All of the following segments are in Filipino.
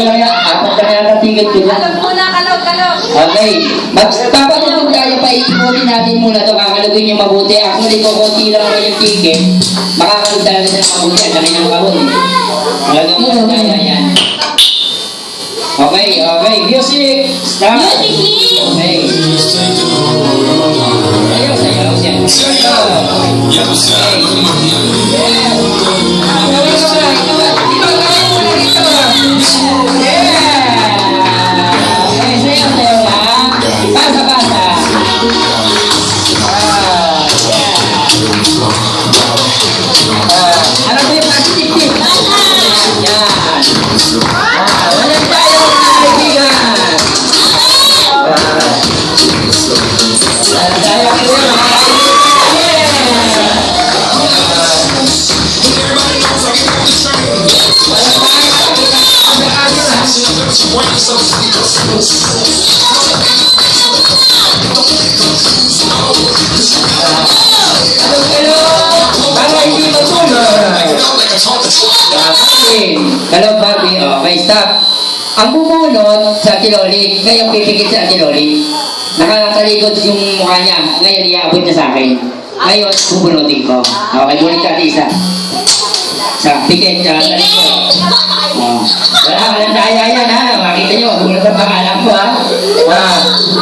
lang yan. Apat lang yan ticket ko dyan. Kalog muna, kalog. Okay. Magpapatutog tayo pa. Iikutin natin muna ito. Kakalugin nyo mabuti. Actually, kukunti lang naman yung ticket. Makakalog talaga na mabuti. Ang laki ng kahon. Talagang muna tayo. Ayan. Okay. Music. Start. Music, please. Okay. Sayaw siya. Kalog Barbie, okay, stop. Ang bumunot sa Kiloli, ngayong pipikit sa Kiloli, nakakalikod yung mukha niya, ngayon iabot niya sa akin. Ngayon, bubunutin ko. Okay, bulit ka isa. Sa pikit, talikod. Walang daya yan ha, makita nyo, bumunot ang pangalan ko ha.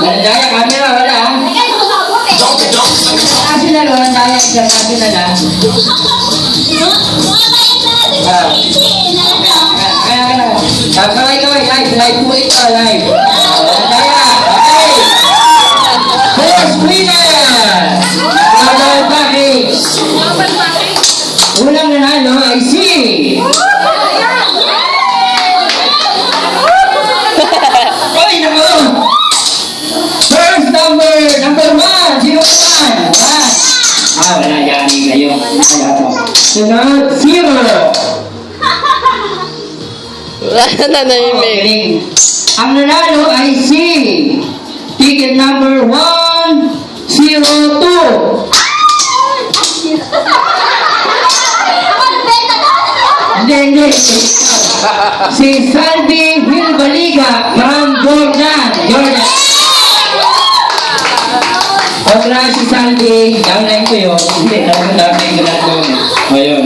Walang daya, camera, wala ha. National, walang daya, international ha. Kaway, live po ito, live. Kaya, okay. First winner! Double package. Unang nanalo ay si... Oy, naku! First number 1, 01. Wala yan kayo. Sunod, 0. Wala na yung mail. Ang nanalo ay si ticket number 102. Hindi. Si Salvi Hilbaliga from Jordan. Congrats si Salvi. Downline ko yun. Hindi, downline ko lang yun. Ayun.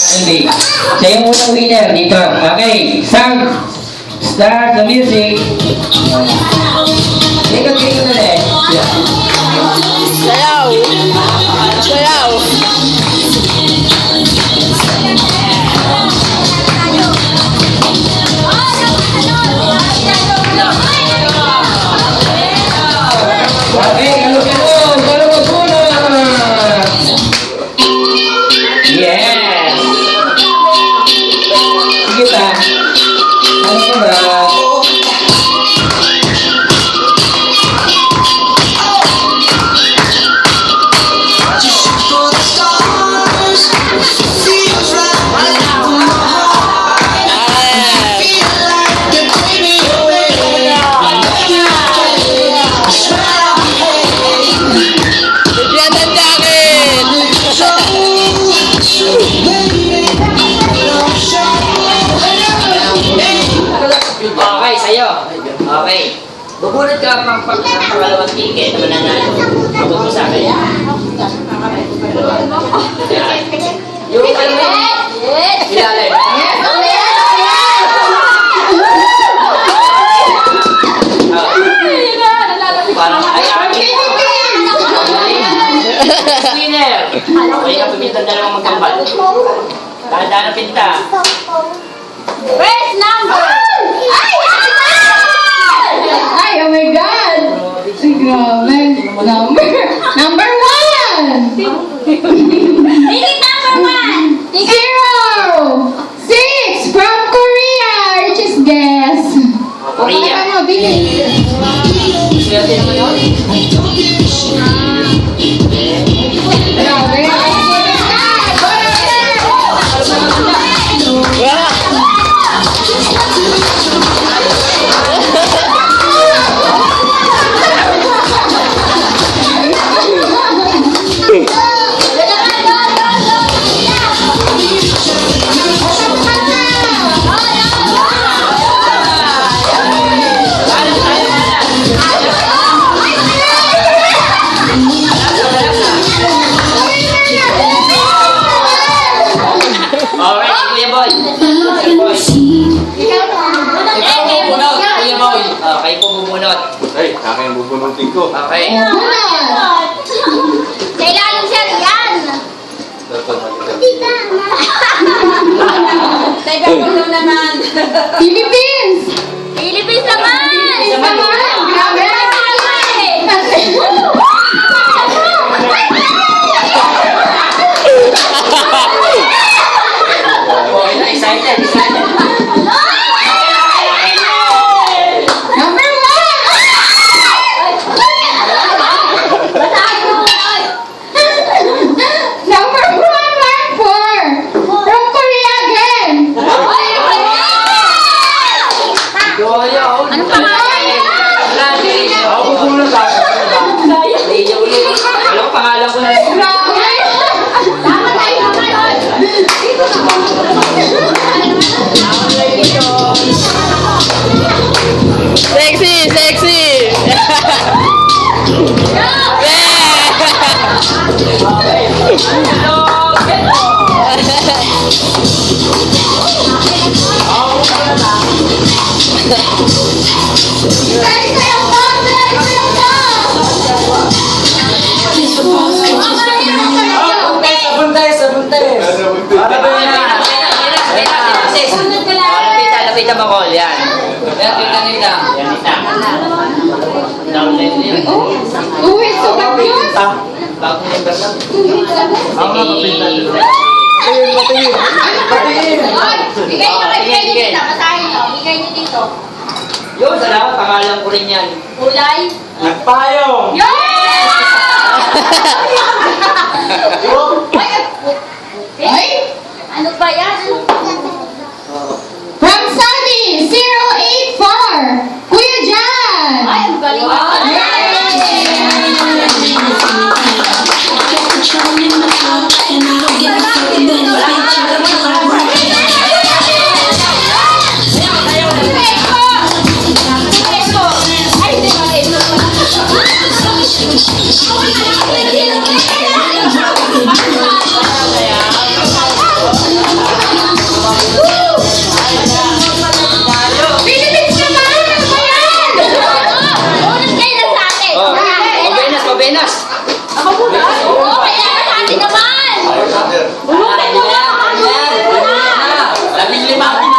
Salvi. Siya yung unang winner dito. Okay. Start the music. Ikot na rin. Sayaw. Okay, kalog puno. Yes. Sige pa. Ano ba? Okay, sa'yo. Okay. Bubunod ka pang pangalawang ticket na mananalo. Abot mo sa akin. Yung alam mo yun? Ilalim. Parang, ay, winner! Okay, kapimita na lang magkambal. Tanda na pinta. First number. Ay, oh my God! Ay, grabe. Number 1! Ticket number 1. 0! 6! From Korea! Richest guess. Korea. Ano, bili. Swerte naman yun. Grabe. yung bubunutin ko. Okay. Bunot. Kailangan siya yan. Dapat malikat. Teka, wala naman. Philippines. Philippines naman. Philippines naman. Grabe. Okay na, excited. Number 1. Number 1, mark 4. From Korea again. Anong pangalan? Ako pupunod sa Alam ko pangalan ko na. Grabe. Dapat tayo naman. Sexy, sexy. Guys, kayo po. Kayo po. Lapitan mo ko, yan. Lapitan. Uwi, sugat yun. Bago na yung bersa. Ako nga papinta dito. Bigay nyo dito. Basahin nyo. Bigay nyo dito. Yun, salamat. Pangalan ko rin yan. Kulay. Nagpayong! Ay. Ano ba yan? From Sunny 084. Kuya Jan. Ay, ang galing. Philippines naman. Ano ba yan? Bonus kayo na sa atin. Mabenas. Ako muna? Oo, kailangan sa atin naman. Bunutin mo na. Bunutin mo na. Lating lima ako dito.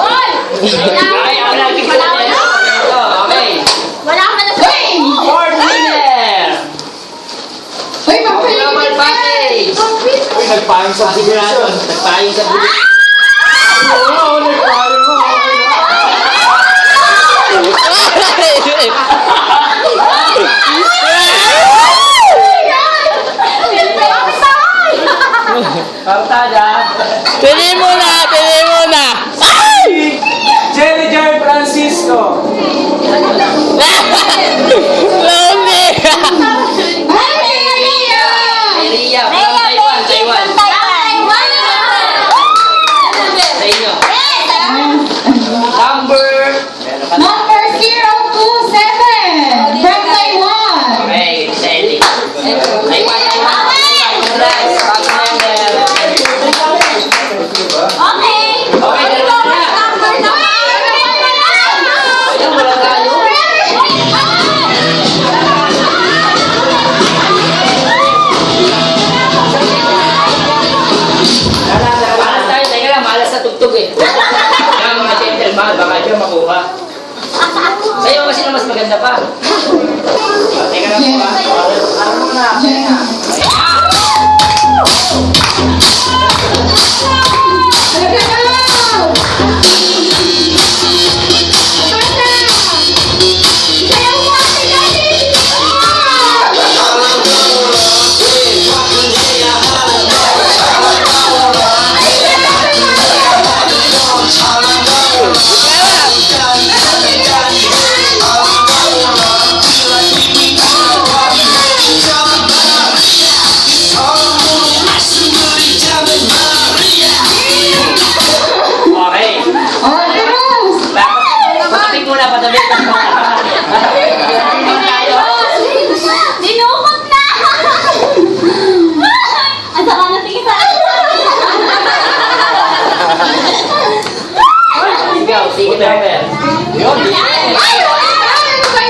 Hoy! Ay, ang lagi ko na. Okay. Wala ka na sa Uy. Fourth winner. Uy, mga Global Philippines. package. Uy, nagpayong sa Sigurado. buwisan. Nagpayong sa buwi. Oo, nagpayong mo. Kartada. Pili mo na, pili mo na. Jerry Jerry Francisco. Lonely. Ay, Maria. Maria. From Taiwan. Taiwan. Sa inyo. Number. Number 027. From Taiwan. Okay, exciting. Taiwan. Congrats. Bago member. Okay. Okay, dalawa na. Ayun, wala tayo. Malas tayo. Teka lang, malas sa tugtog eh. Kaya mga gentleman, baka dyan makuha. Sa'yo kasi na mas maganda pa. Teka lang po ah. Talaga daw. Basta. Sayaw mo, Ate Daddy. Okay. Oh, Cruz. Patabi muna, patabi. Dinukot na! Ang saka na tingin sa akin. Ikaw, sige member. Yun. Ay, ano ba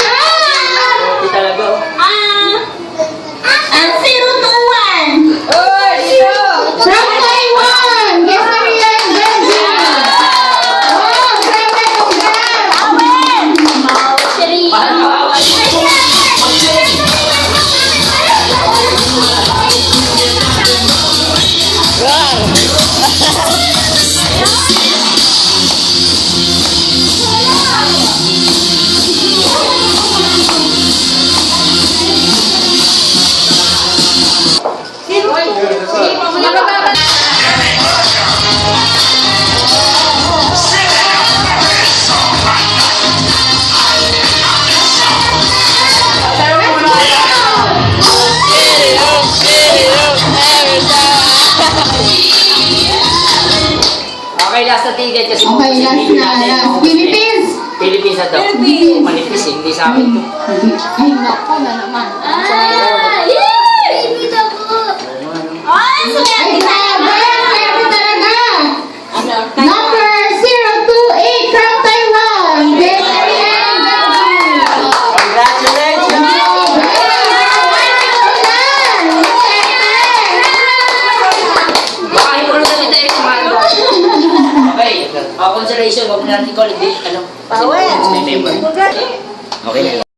Okay, last na ticket kasi Okay, last hindi na. natin, Last. no? Philippines. Philippines na to. Philippines. Manipis eh, hindi sa akin to. Ay, naku na naman. Ah! Yay! Ay, Ay, swerte na grabe! Swerte talaga! Ano? Number 028 from Taiwan. Desiree Ann Gaggi. Congratulations! Baka yung ulo na nito yung kumanda. Okay, consideration, huwag na natin call it, ano? Power. May member.